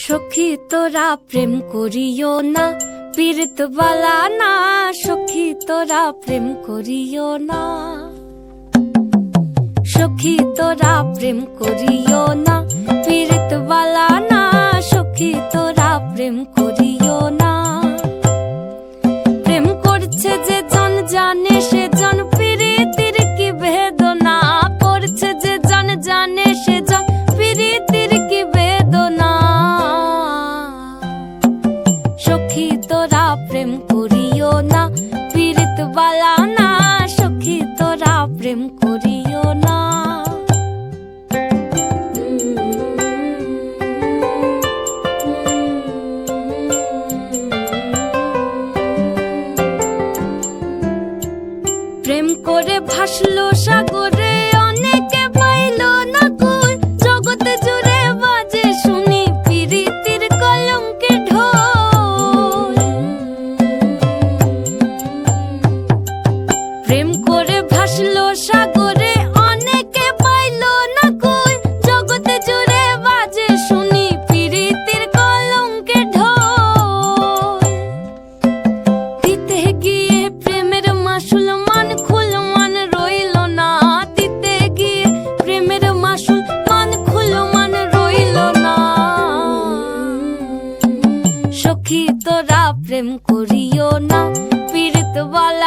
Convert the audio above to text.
সখী তোরা প্রেম করিও না, পীড়িত বালা না। সখী তোরা প্রেম করিও না, সখী তোরা প্রেম করিও না, পীড়িত বালা না। সখী তোরা প্রেম করিও না। প্রেম করছে যে জন জানে সে জন, পীড়িতির কি বেদনা করছে যে জন জানে সে জন, পীড়িতির কি বেদনা। সখী তোরা প্রেম করিও না, পীড়িত বালা না। সখী তোরা প্রেম করিও না। প্রেম করে ভাসলো সাগরে, অনেকে পাইল না কই। জগতে জুড়ে বাজে শুনি পীড়িতির কলঙ্কের ঢোল। প্রেম করে ভাসলো সাগরে, অনেকে পাইল না কই। জগতে জুড়ে বাজে শুনি পীড়িতির কলঙ্কের ঢোল। দিতে গিয়ে প্রেমের মাসুল মান খুল মান রইল না। দিতে গিয়ে প্রেমের মাসুল মান খুল মান রইল না। সখী তোরা প্রেম করিও না, পীড়িত বালা